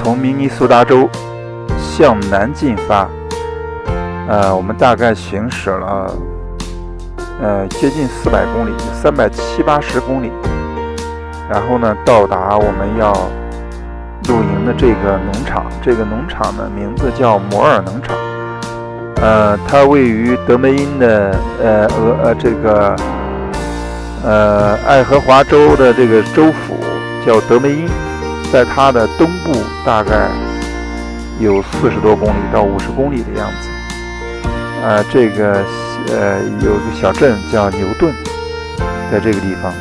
从明尼苏达州向南进发，我们大概行驶了接近400公里，370-80公里，然后呢到达我们要露营的这个农场。这个农场的名字叫摩尔农场，它位于德梅因的爱荷华州的这个州府叫德梅因，在它的东部大概有40多公里到50公里的样子。这个有个小镇叫牛顿，在这个地方。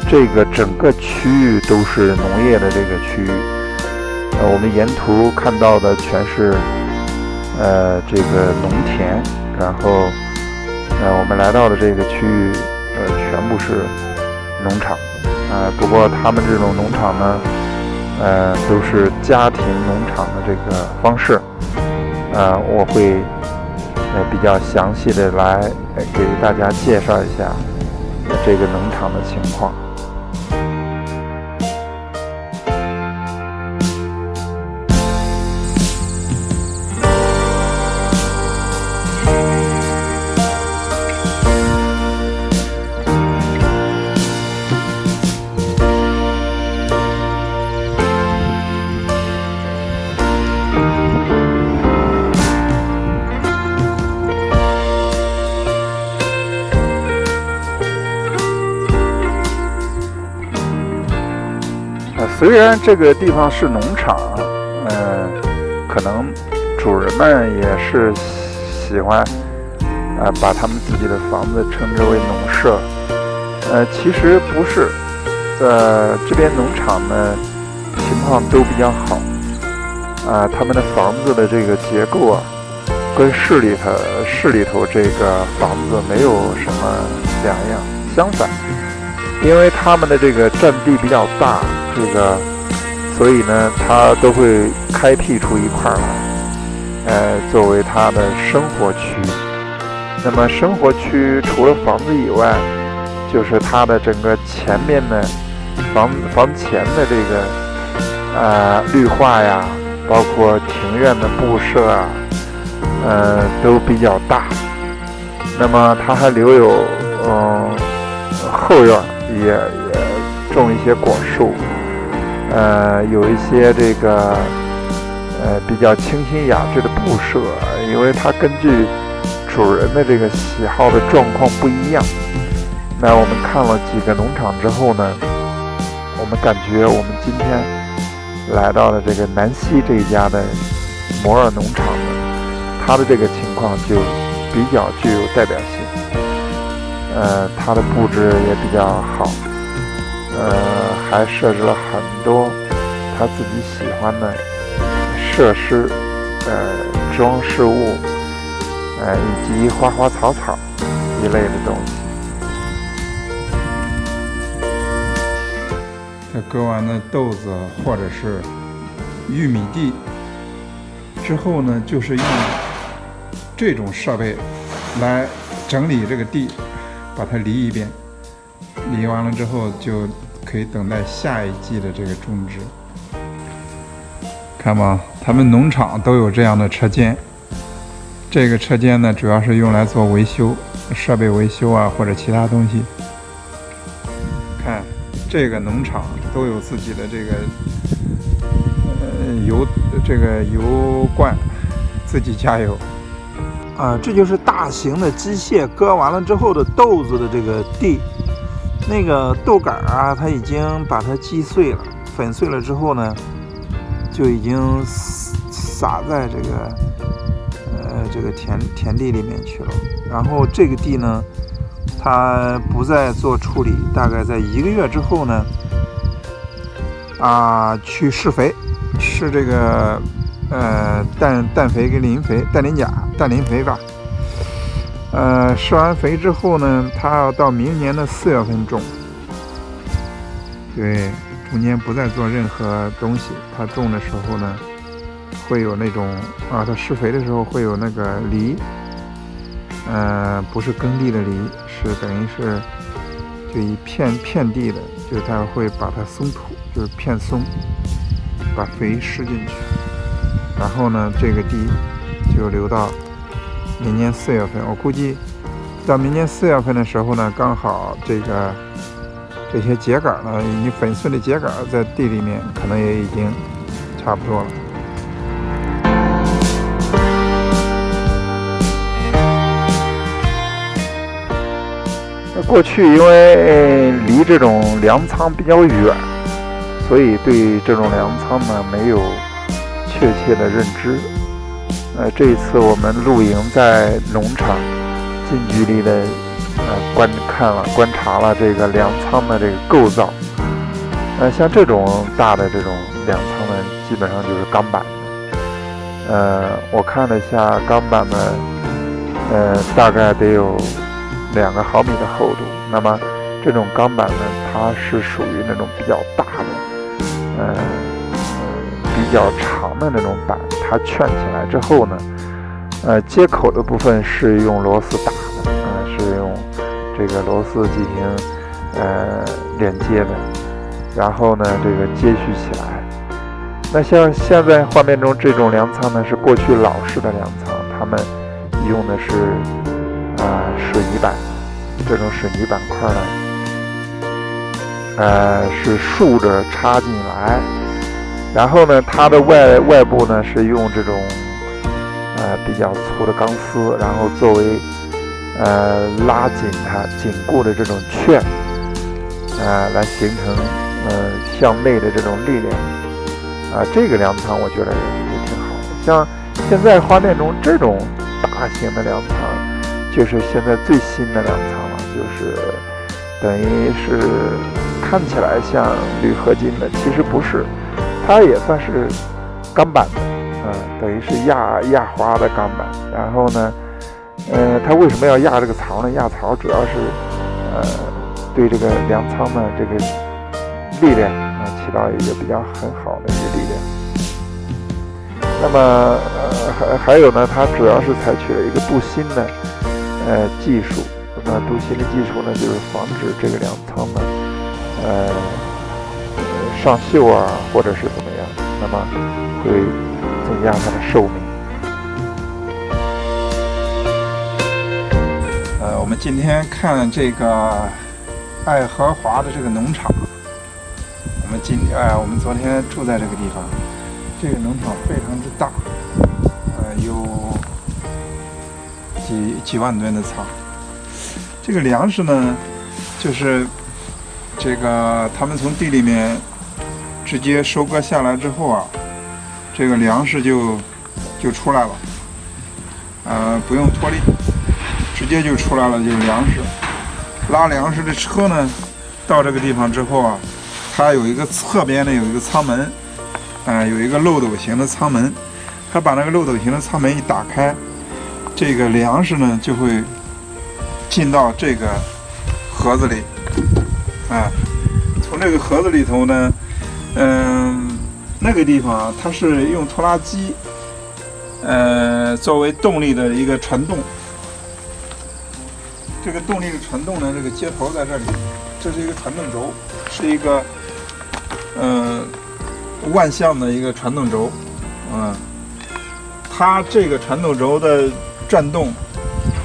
这个整个区域都是农业的这个区域。我们沿途看到的全是这个农田，然后我们来到的这个区域全部是农场。不过他们这种农场呢都是家庭农场的这个方式。我会比较详细的来给大家介绍一下这个农场的情况。虽然这个地方是农场，可能主人们也是喜欢把他们自己的房子称之为农舍，其实不是。这边农场呢情况都比较好，他们的房子的这个结构跟市里头这个房子没有什么两样，相反，因为他们的这个占地比较大，所以呢，它都会开辟出一块来，作为它的生活区。那么生活区除了房子以外，就是它的整个前面的房前的这个绿化呀，包括庭院的布设都比较大。那么它还留有后院也种一些果树。有一些这个比较清新雅致的布设，因为它根据主人的这个喜好的状况不一样。那我们看了几个农场之后呢，我们感觉我们今天来到了这个南溪这一家的摩尔农场呢，它的这个情况就比较具有代表性。它的布置也比较好。还设置了很多他自己喜欢的设施、装饰物，以及花花草草一类的东西。他割完的豆子或者是玉米地之后呢，就是用这种设备来整理这个地，把它犁一遍，犁完了之后就可以等待下一季的这个种植。看吧，他们农场都有这样的车间。这个车间呢，主要是用来做维修、设备维修或者其他东西。看，这个农场都有自己的这个油罐，自己加油。这就是大型的机械割完了之后的豆子的这个地。那个豆杆它已经把它击碎了，粉碎了之后呢，就已经撒在这个田地里面去了。然后这个地呢，它不再做处理，大概在1个月之后呢，去施肥，施这个氮肥跟磷肥，氮磷肥吧。施完肥之后呢，它要到明年的4月份种。对，中间不再做任何东西。它种的时候呢，会有那种它施肥的时候会有那个犁，不是耕地的犁，是等于是就一片地的，就是它会把它松土，就是片松，把肥施进去，然后呢，这个地就留到明年4月份。我估计到明年4月份的时候呢，刚好这些秸秆呢，你粉碎的秸秆在地里面可能也已经差不多了。过去因为离这种粮仓比较远，所以对这种粮仓呢没有确切的认知。这一次我们露营在农场，近距离的观察了这个粮仓的这个构造。像这种大的这种粮仓呢，基本上就是钢板的。我看了一下钢板呢，大概得有2个毫米的厚度。那么这种钢板呢，它是属于那种比较大的，比较长的那种板。它圈起来之后呢，接口的部分是用螺丝打的，是用这个螺丝进行连接的，然后呢这个接续起来。那像现在画面中这种粮仓呢，是过去老式的粮仓，他们用的是水泥板。这种水泥板块呢，是竖着插进来，然后呢，它的外部呢是用这种比较粗的钢丝，然后作为拉紧它紧固的这种圈，来形成向内的这种力量。这个粮仓我觉得也挺好的。像现在画面中这种大型的粮仓，就是现在最新的粮仓了，就是等于是看起来像铝合金的，其实不是，它也算是钢板的，等于是压花的钢板。然后呢，它为什么要压这个槽呢？压槽主要是对这个粮仓的这个力量起到一个比较很好的一个力量。那么还有呢，它主要是采取了一个镀锌的技术。那镀锌的技术呢，就是防止这个粮仓呢上锈啊，或者是怎么样，那么会增加它的寿命。我们今天看这个爱荷华的这个农场。我们昨天住在这个地方，这个农场非常之大，有几万吨的仓。这个粮食呢，就是这个他们从地里面直接收割下来之后啊，这个粮食就出来了，不用脱粒，直接就出来了，就是粮食。拉粮食的车呢，到这个地方之后啊，它有一个侧边呢有一个舱门，有一个漏斗形的舱门，它把那个漏斗形的舱门一打开，这个粮食呢就会进到这个盒子里，从这个盒子里头呢，那个地方它是用拖拉机，作为动力的一个传动。这个动力的传动呢，这个接头在这里，这是一个传动轴，是一个万向的一个传动轴，它这个传动轴的转动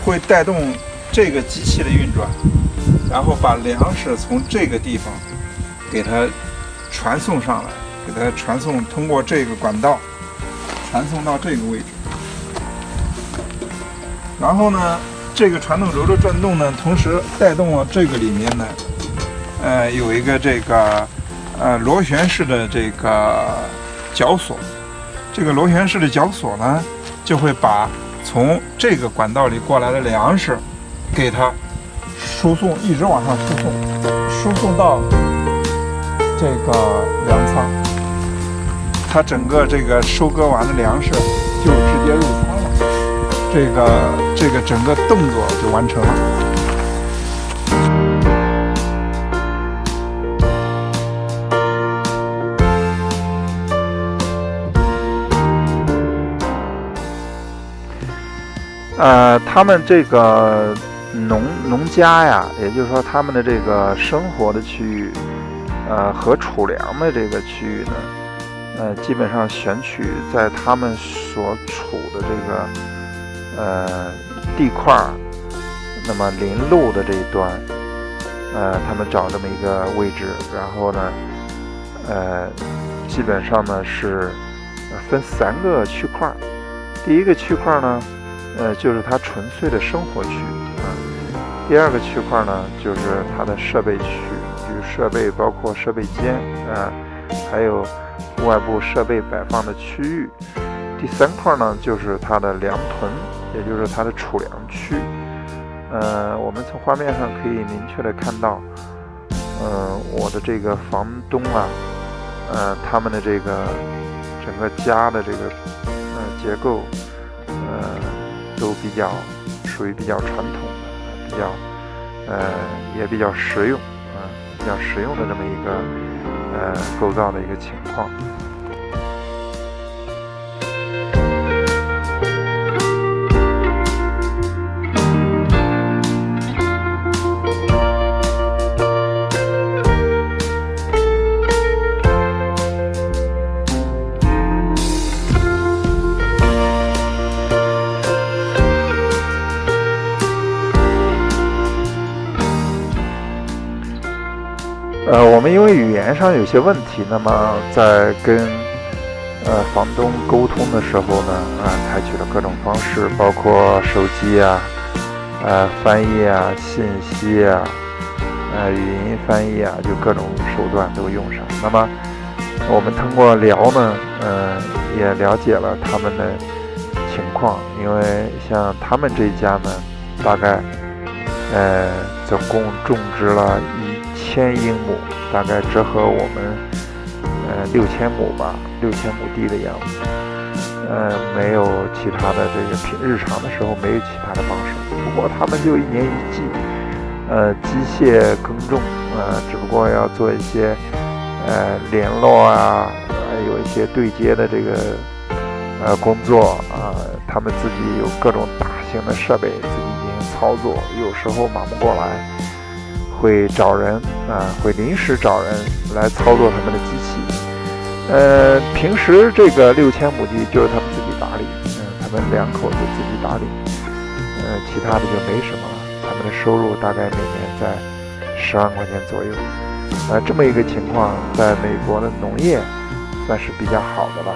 会带动这个机器的运转，然后把粮食从这个地方给它传送上来，给它传送通过这个管道传送到这个位置。然后呢，这个传动轴的转动呢，同时带动了这个里面呢，有一个这个螺旋式的这个绞索。这个螺旋式的绞索呢，就会把从这个管道里过来的粮食给它输送，一直往上输送到这个粮仓。它整个这个收割完的粮食就直接入仓了，这个整个动作就完成了。他们这个农家呀，也就是说他们的这个生活的区域，和储粮的这个区域呢，基本上选取在他们所处的这个地块，那么临路的这一端，他们找这么一个位置，然后呢，基本上呢是分3个区块。第一个区块呢，就是它纯粹的生活区第二个区块呢，就是它的设备区，比如设备包括设备间还有外部设备摆放的区域。第3块呢，就是它的粮屯，也就是它的储粮区。我们从画面上可以明确的看到，我的这个房东他们的这个整个家的这个结构，都属于比较传统的，也比较实用，比较实用的这么一个构造的一个情况。我们因为语言上有些问题，那么在跟房东沟通的时候呢，采取了各种方式，包括手机翻译信息语音翻译就各种手段都用上。那么我们通过聊呢，也了解了他们的情况，因为像他们这一家呢，大概总共种植了1000英亩，大概折合我们6000亩吧，6000亩地的样子。没有其他的这个日常的时候没有其他的帮手，不过他们就1年1季，机械耕种，只不过要做一些联络有一些对接的这个工作他们自己有各种大型的设备自己进行操作，有时候忙不过来，会找人会临时找人来操作他们的机器。平时这个6000亩地就是他们自己打理，他们2口子自己打理，其他的就没什么了。他们的收入大概每年在10万块钱左右，这么一个情况，在美国的农业算是比较好的吧。